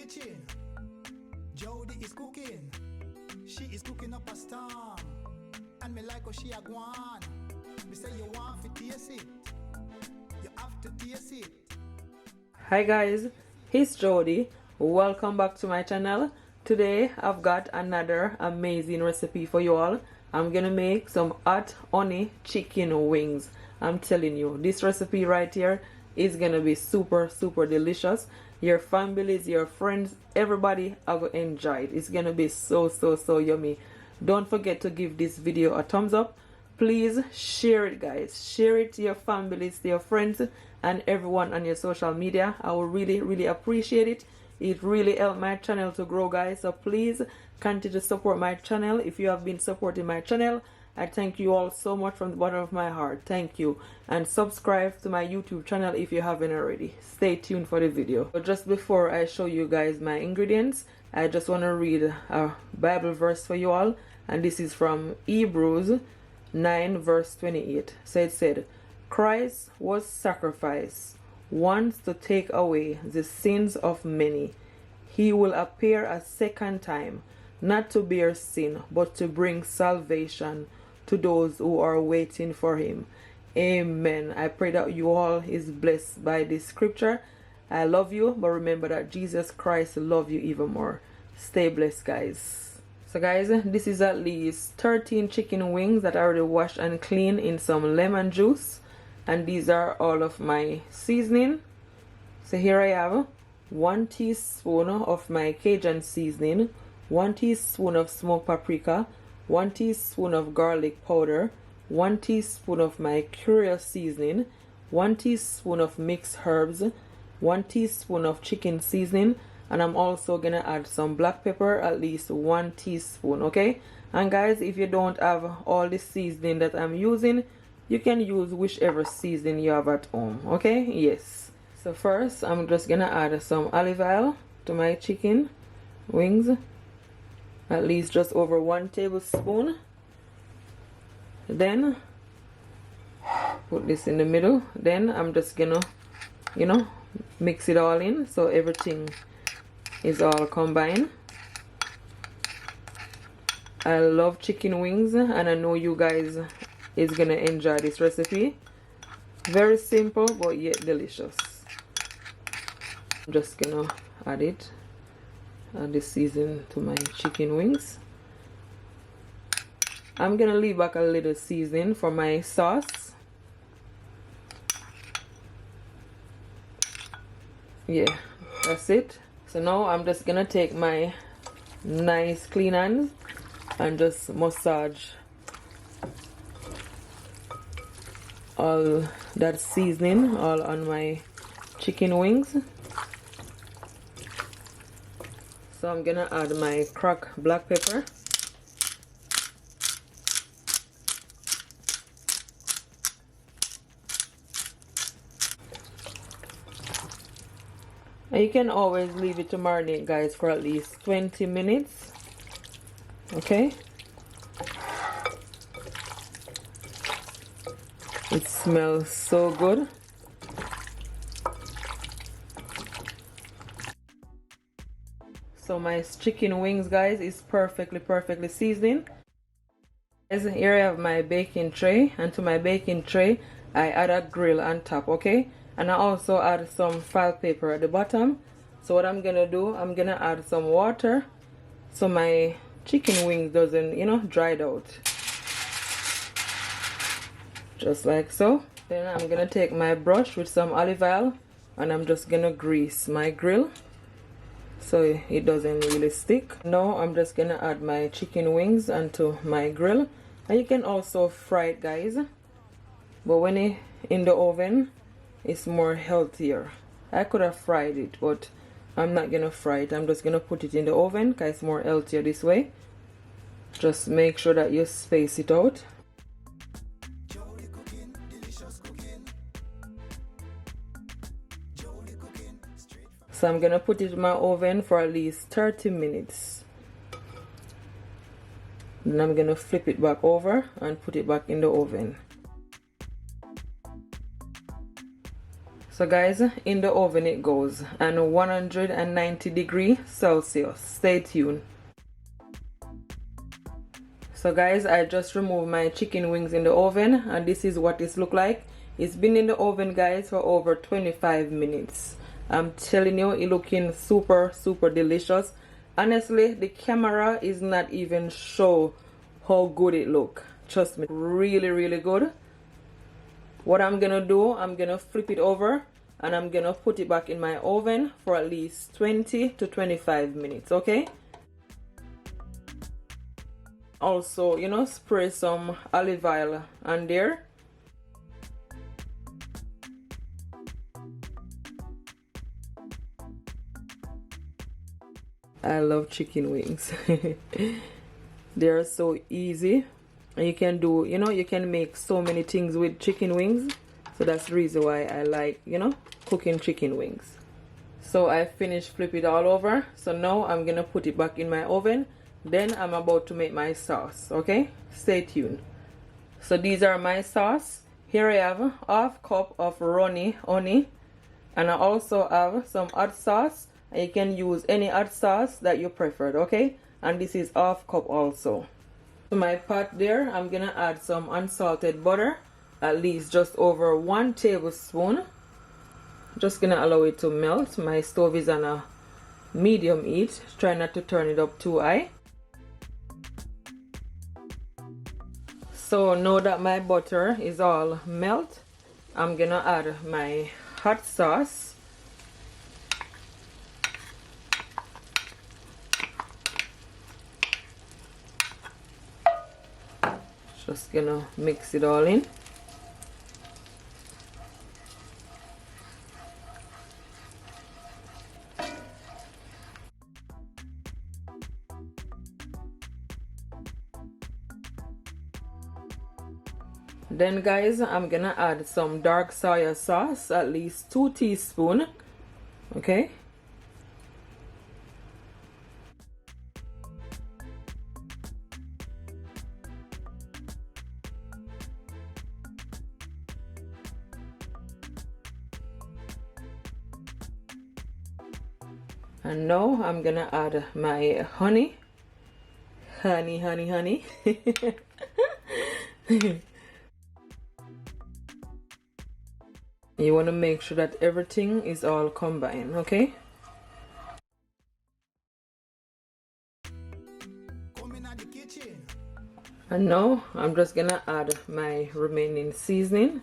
kitchen. Jody is cooking. She is cooking up a storm. And me like how she a gwan. Me say you want to taste it. You have to taste it. Hi guys, it's Jody. Welcome back to my channel. Today I've got another amazing recipe for you all. I'm gonna make some hot honey chicken wings. I'm telling you, this recipe right here is gonna be super delicious. Your families, your friends, everybody are gonna enjoy it. It's gonna be so yummy. Don't forget to give this video a thumbs up. Please share it, guys. Share it to your families, to your friends, and everyone on your social media. I will really appreciate it. It really helped my channel to grow, guys. So please continue to support my channel. If you have been supporting my channel, I thank you all so much from the bottom of my heart. Thank you. And subscribe to my YouTube channel if you haven't already. Stay tuned for the video. But just before I show you guys my ingredients, I just want to read a Bible verse for you all. And this is from Hebrews 9 verse 28. So it said, Christ was sacrificed once to take away the sins of many. He will appear a second time, not to bear sin, but to bring salvation to those who are waiting for him. Amen. I pray that you all is blessed by this scripture. I love you, but remember that Jesus Christ loves you even more. Stay blessed, guys. So guys, this is at least 13 chicken wings that I already washed and cleaned in some lemon juice. And these are all of my seasoning. So here I have 1 teaspoon of my Cajun seasoning, 1 teaspoon of smoked paprika, 1 teaspoon of garlic powder, 1 teaspoon of my creole seasoning, 1 teaspoon of mixed herbs, 1 teaspoon of chicken seasoning, and I'm also gonna add some black pepper, at least 1 teaspoon, okay? And guys, if you don't have all the seasoning that I'm using, you can use whichever seasoning you have at home, okay? Yes. So first, I'm just gonna add some olive oil to my chicken wings, at least just over 1 tablespoon. Then put this in the middle. Then I'm just gonna, mix it all in so everything is all combined. I love chicken wings, and I know you guys is gonna enjoy this recipe. Very simple but yet delicious. I'm just gonna add it, add the season to my chicken wings. I'm gonna leave back a little seasoning for my sauce. Yeah, that's it. So now I'm just gonna take my nice clean hands and just massage all that seasoning all on my chicken wings. So I'm gonna add my cracked black pepper. And you can always leave it to marinate, guys, for at least 20 minutes. Okay? It smells so good. So my chicken wings, guys, is perfectly seasoned. Guys, here I have my baking tray, and to my baking tray I add a grill on top, okay? And I also add some foil paper at the bottom. So what I'm gonna do, I'm gonna add some water so my chicken wings doesn't, dried out. Just like so. Then I'm gonna take my brush with some olive oil and I'm just gonna grease my grill so it doesn't really stick. Now I'm just gonna add my chicken wings onto my grill, and you can also fry it, guys, but when it's in the oven it's more healthier. I could have fried it, but I'm not gonna fry it. I'm just gonna put it in the oven because it's more healthier this way. Just make sure that you space it out. So I'm gonna put it in my oven for at least 30 minutes. Then I'm gonna flip it back over and put it back in the oven. So guys, in the oven it goes, and 190°C. Stay tuned. So guys, I just removed my chicken wings in the oven, and this is what it look like. It's been in the oven, guys, for over 25 minutes. I'm telling you, it looking super delicious. Honestly, the camera is not even show how good it look. Trust me, really good. What I'm gonna do, I'm gonna flip it over and I'm gonna put it back in my oven for at least 20 to 25 minutes, okay? Also, you know, spray some olive oil on there. I love chicken wings. They're so easy, and you can do, you know, you can make so many things with chicken wings. So that's the reason why I like, you know, cooking chicken wings. So I finished flip it all over. So now I'm gonna put it back in my oven. Then I'm about to make my sauce, okay? Stay tuned. So these are my sauce. Here I have half cup of runny honey, and I also have some hot sauce. And you can use any hot sauce that you preferred, okay? And this is half cup also. To my pot there, I'm gonna add some unsalted butter, at least just over 1 tablespoon. Just gonna allow it to melt. My stove is on a medium heat. Try not to turn it up too high. So now that my butter is all melt, I'm gonna add my hot sauce. Just gonna mix it all in. Then guys, I'm gonna add some dark soya sauce, at least 2 teaspoons, okay? And now I'm gonna add my honey. Honey. You want to make sure that everything is all combined, okay? And now I'm just gonna add my remaining seasoning.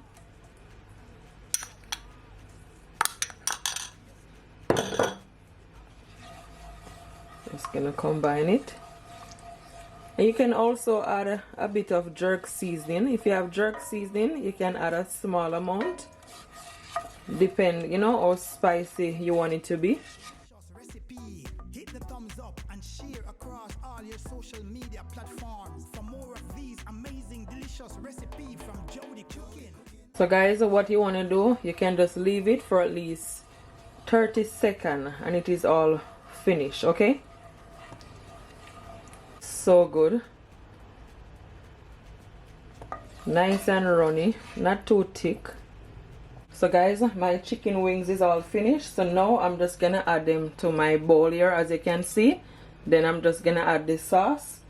Just gonna combine it. And you can also add a bit of jerk seasoning. If you have jerk seasoning, you can add a small amount. Depend, you know, how spicy you want it to be. Hit the thumbs up and share across all your social media platforms for more of these amazing delicious recipes from Jody Cooking. So guys, what you want to do, you can just leave it for at least 30 seconds and it is all finished, okay? So good. Nice and runny, not too thick. So guys, my chicken wings is all finished. So now I'm just gonna add them to my bowl here, as you can see. Then I'm just gonna add the sauce.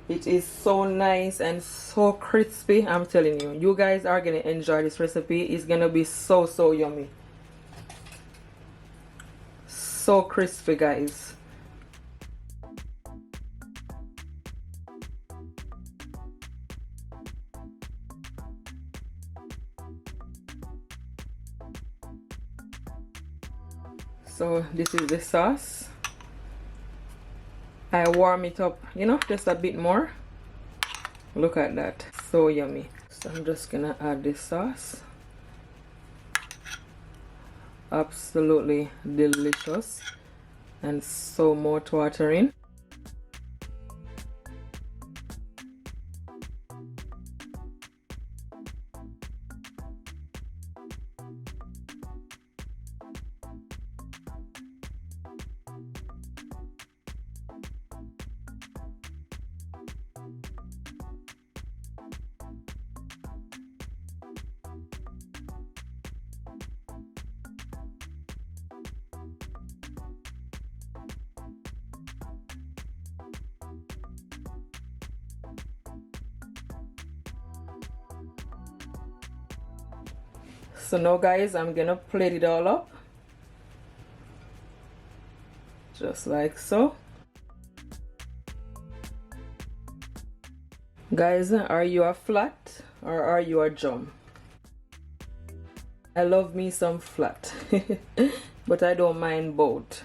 It is so nice and so crispy. I'm telling you, you guys are gonna enjoy this recipe. It's gonna be so yummy. So crispy, guys. So this is the sauce. I warm it up, you know, just a bit more. Look at that, so yummy. So I'm just gonna add this sauce. Absolutely delicious and so mouth-watering. So now guys, I'm gonna plate it all up just like so. Guys, are you a flat or are you a drum? I love me some flat but I don't mind both.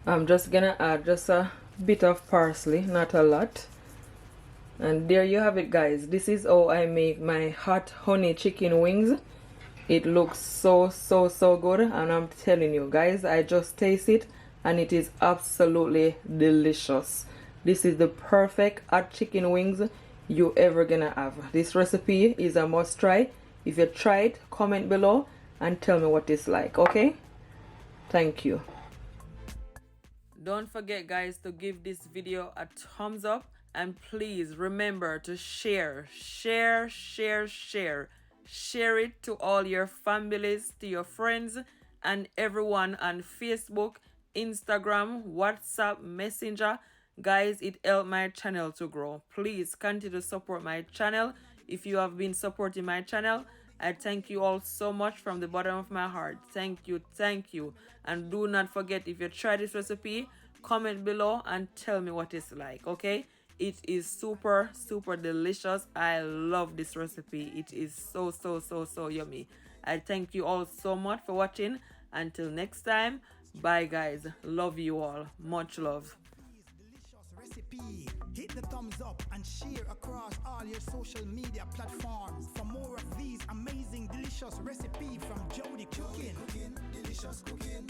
I'm just gonna add just a bit of parsley, not a lot. And there you have it guys. This is how I make my hot honey chicken wings. It looks so good, and I'm telling you guys, I just taste it and it is absolutely delicious. This is the perfect hot chicken wings you ever gonna have. This recipe is a must try. If you try it, comment below and tell me what it's like, okay? Thank you. Don't forget guys to give this video a thumbs up, and please remember to share it to all your families, to your friends and everyone on Facebook, Instagram, WhatsApp, Messenger. Guys, it helped my channel to grow. Please continue to support my channel. If you have been supporting my channel, I thank you all so much from the bottom of my heart. Thank you. And do not forget, if you try this recipe, comment below and tell me what it's like, okay? It is super delicious. I love this recipe. It is so yummy. I thank you all so much for watching. Until next time, bye guys. Love you all. Much love. Recipe. Hit the thumbs up and share across all your social media platforms for more of these amazing delicious recipes from Jody Cooking. Delicious cooking.